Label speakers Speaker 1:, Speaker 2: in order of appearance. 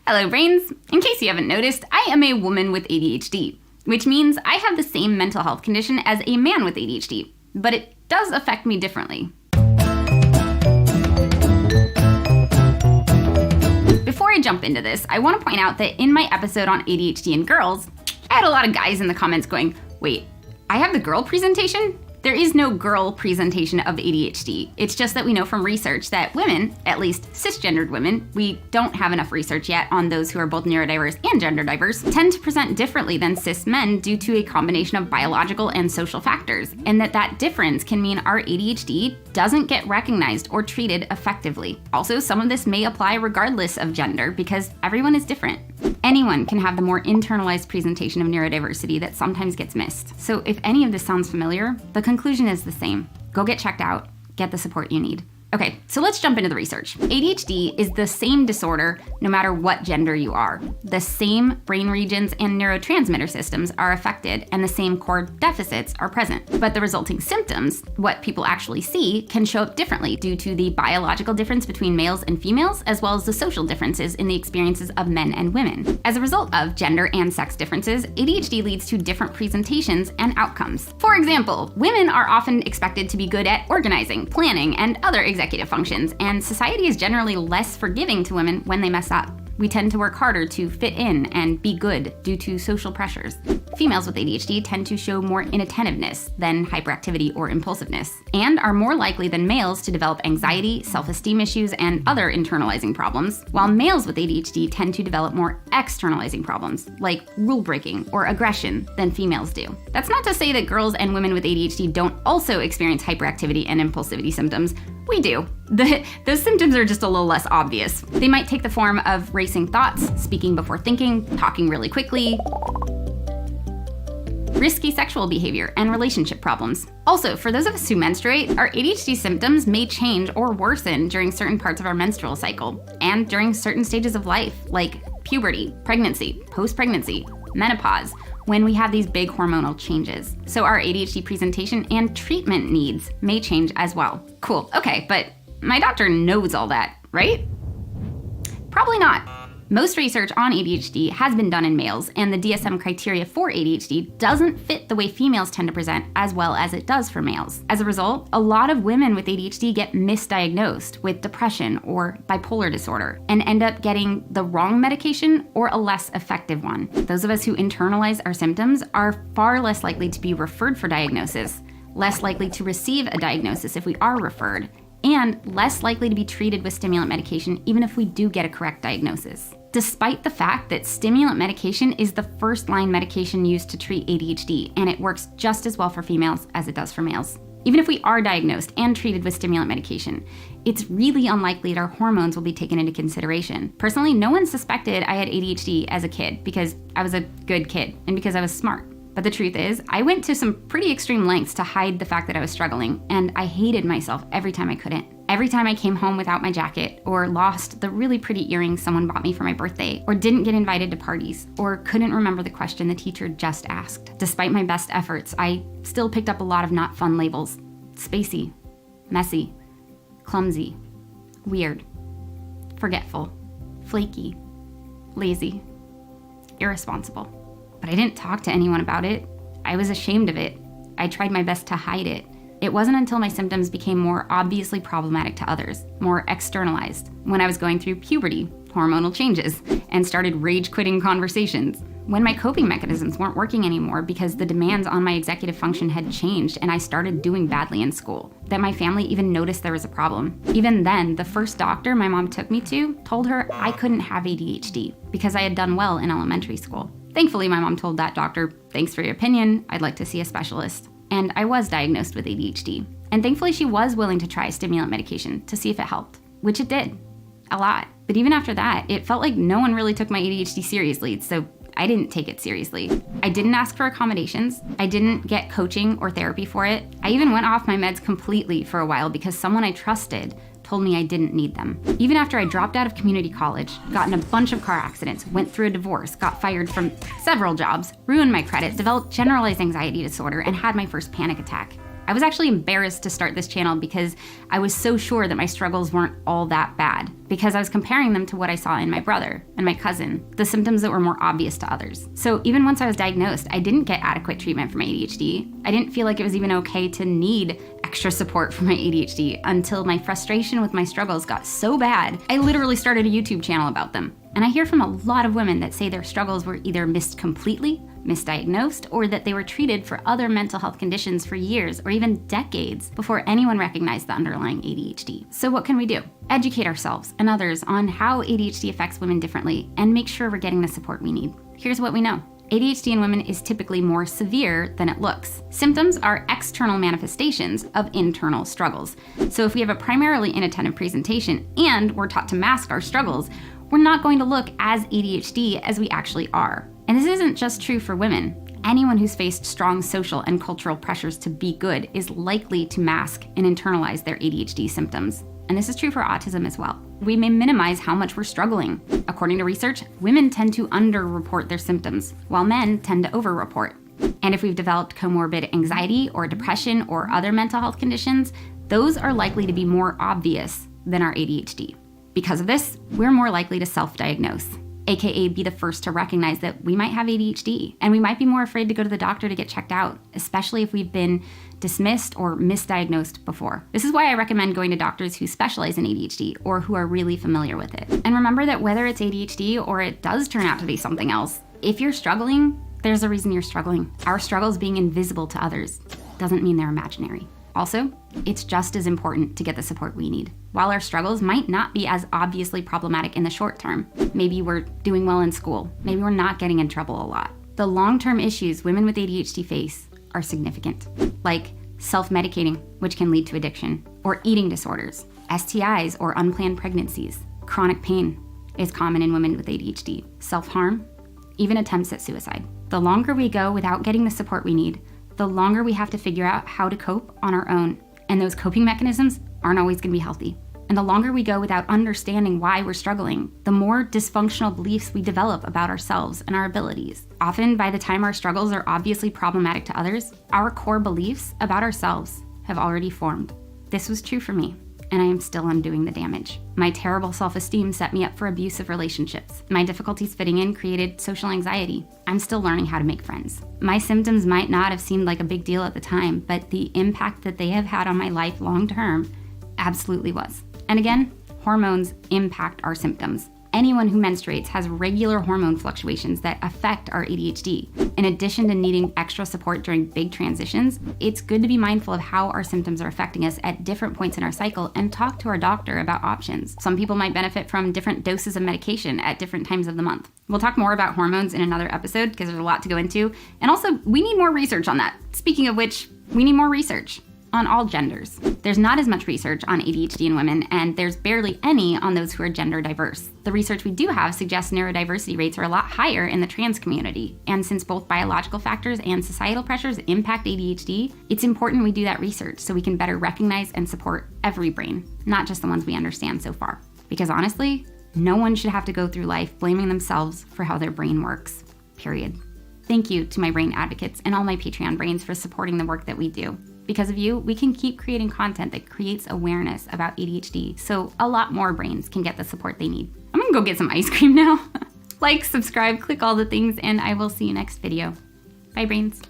Speaker 1: Hello brains! In case you haven't noticed, I am a woman with ADHD, which means I have the same mental health condition as a man with ADHD, but it does affect me differently. Before I jump into this, I want to point out that in my episode on ADHD and girls, I had a lot of guys in the comments going, wait, I have the girl presentation? There is no girl presentation of ADHD. It's just that we know from research that women, at least cisgendered women, we don't have enough research yet on those who are both neurodiverse and gender diverse, tend to present differently than cis men due to a combination of biological and social factors, and that difference can mean our ADHD doesn't get recognized or treated effectively. Also, some of this may apply regardless of gender because everyone is different. Anyone can have the more internalized presentation of neurodiversity that sometimes gets missed. So if any of this sounds familiar, the conclusion is the same. Go get checked out, get the support you need. Okay, so let's jump into the research. ADHD is the same disorder no matter what gender you are. The same brain regions and neurotransmitter systems are affected and the same core deficits are present. But the resulting symptoms, what people actually see, can show up differently due to the biological difference between males and females, as well as the social differences in the experiences of men and women. As a result of gender and sex differences, ADHD leads to different presentations and outcomes. For example, women are often expected to be good at organizing, planning, and other executive functions, and society is generally less forgiving to women when they mess up. We tend to work harder to fit in and be good due to social pressures. Females with ADHD tend to show more inattentiveness than hyperactivity or impulsiveness, and are more likely than males to develop anxiety, self-esteem issues, and other internalizing problems, while males with ADHD tend to develop more externalizing problems, like rule breaking or aggression, than females do. That's not to say that girls and women with ADHD don't also experience hyperactivity and impulsivity symptoms. We do. Those symptoms are just a little less obvious. They might take the form of racing thoughts, speaking before thinking, talking really quickly, risky sexual behavior, and relationship problems. Also, for those of us who menstruate, our ADHD symptoms may change or worsen during certain parts of our menstrual cycle, and during certain stages of life, like puberty, pregnancy, post-pregnancy, menopause, when we have these big hormonal changes. So our ADHD presentation and treatment needs may change as well. Cool, okay, but my doctor knows all that, right? Probably not. Most research on ADHD has been done in males, and the DSM criteria for ADHD doesn't fit the way females tend to present as well as it does for males. As a result, a lot of women with ADHD get misdiagnosed with depression or bipolar disorder and end up getting the wrong medication or a less effective one. Those of us who internalize our symptoms are far less likely to be referred for diagnosis, less likely to receive a diagnosis if we are referred, and less likely to be treated with stimulant medication even if we do get a correct diagnosis. Despite the fact that stimulant medication is the first-line medication used to treat ADHD, and it works just as well for females as it does for males. Even if we are diagnosed and treated with stimulant medication, it's really unlikely that our hormones will be taken into consideration. Personally, no one suspected I had ADHD as a kid because I was a good kid and because I was smart. But the truth is, I went to some pretty extreme lengths to hide the fact that I was struggling, and I hated myself every time I couldn't. Every time I came home without my jacket, or lost the really pretty earrings someone bought me for my birthday, or didn't get invited to parties, or couldn't remember the question the teacher just asked. Despite my best efforts, I still picked up a lot of not fun labels. Spacey, messy, clumsy, weird, forgetful, flaky, lazy, irresponsible. But I didn't talk to anyone about it. I was ashamed of it. I tried my best to hide it. It wasn't until my symptoms became more obviously problematic to others, more externalized, when I was going through puberty, hormonal changes, and started rage-quitting conversations, when my coping mechanisms weren't working anymore because the demands on my executive function had changed and I started doing badly in school, that my family even noticed there was a problem. Even then, the first doctor my mom took me to told her I couldn't have ADHD because I had done well in elementary school. Thankfully, my mom told that doctor, "Thanks for your opinion, I'd like to see a specialist." And I was diagnosed with ADHD. And thankfully, she was willing to try stimulant medication to see if it helped, which it did, a lot. But even after that, it felt like no one really took my ADHD seriously, so I didn't take it seriously. I didn't ask for accommodations. I didn't get coaching or therapy for it. I even went off my meds completely for a while because someone I trusted told me I didn't need them. Even after I dropped out of community college, got in a bunch of car accidents, went through a divorce, got fired from several jobs, ruined my credit, developed generalized anxiety disorder, and had my first panic attack. I was actually embarrassed to start this channel because I was so sure that my struggles weren't all that bad, because I was comparing them to what I saw in my brother and my cousin, the symptoms that were more obvious to others. So even once I was diagnosed, I didn't get adequate treatment for my ADHD. I didn't feel like it was even okay to need extra support for my ADHD until my frustration with my struggles got so bad, I literally started a YouTube channel about them. And I hear from a lot of women that say their struggles were either missed completely, misdiagnosed, or that they were treated for other mental health conditions for years or even decades before anyone recognized the underlying ADHD. So what can we do? Educate ourselves and others on how ADHD affects women differently and make sure we're getting the support we need. Here's what we know. ADHD in women is typically more severe than it looks. Symptoms are external manifestations of internal struggles. So if we have a primarily inattentive presentation and we're taught to mask our struggles, we're not going to look as ADHD as we actually are. And this isn't just true for women. Anyone who's faced strong social and cultural pressures to be good is likely to mask and internalize their ADHD symptoms. And this is true for autism as well. We may minimize how much we're struggling. According to research, women tend to underreport their symptoms, while men tend to overreport. And if we've developed comorbid anxiety or depression or other mental health conditions, those are likely to be more obvious than our ADHD. Because of this, we're more likely to self-diagnose, aka be the first to recognize that we might have ADHD, and we might be more afraid to go to the doctor to get checked out, especially if we've been dismissed or misdiagnosed before. This is why I recommend going to doctors who specialize in ADHD or who are really familiar with it. And remember that whether it's ADHD or it does turn out to be something else, if you're struggling, there's a reason you're struggling. Our struggles being invisible to others doesn't mean they're imaginary. Also, it's just as important to get the support we need. While our struggles might not be as obviously problematic in the short term, maybe we're doing well in school, maybe we're not getting in trouble a lot, the long-term issues women with ADHD face are significant, like self-medicating, which can lead to addiction, or eating disorders, STIs or unplanned pregnancies. Chronic pain is common in women with ADHD, self-harm, even attempts at suicide. The longer we go without getting the support we need, the longer we have to figure out how to cope on our own. And those coping mechanisms aren't always gonna be healthy. And the longer we go without understanding why we're struggling, the more dysfunctional beliefs we develop about ourselves and our abilities. Often, by the time our struggles are obviously problematic to others, our core beliefs about ourselves have already formed. This was true for me, and I am still undoing the damage. My terrible self-esteem set me up for abusive relationships. My difficulties fitting in created social anxiety. I'm still learning how to make friends. My symptoms might not have seemed like a big deal at the time, but the impact that they have had on my life long-term absolutely was. And again, hormones impact our symptoms. Anyone who menstruates has regular hormone fluctuations that affect our ADHD. In addition to needing extra support during big transitions, it's good to be mindful of how our symptoms are affecting us at different points in our cycle and talk to our doctor about options. Some people might benefit from different doses of medication at different times of the month. We'll talk more about hormones in another episode because there's a lot to go into. And also, we need more research on that. Speaking of which, we need more research on all genders. There's not as much research on ADHD in women, and there's barely any on those who are gender diverse. The research we do have suggests neurodiversity rates are a lot higher in the trans community. And since both biological factors and societal pressures impact ADHD, it's important we do that research so we can better recognize and support every brain, not just the ones we understand so far. Because honestly, no one should have to go through life blaming themselves for how their brain works, period. Thank you to my brain advocates and all my Patreon brains for supporting the work that we do. Because of you, we can keep creating content that creates awareness about ADHD so a lot more brains can get the support they need. I'm gonna go get some ice cream now. Like, subscribe, click all the things, and I will see you next video. Bye, brains.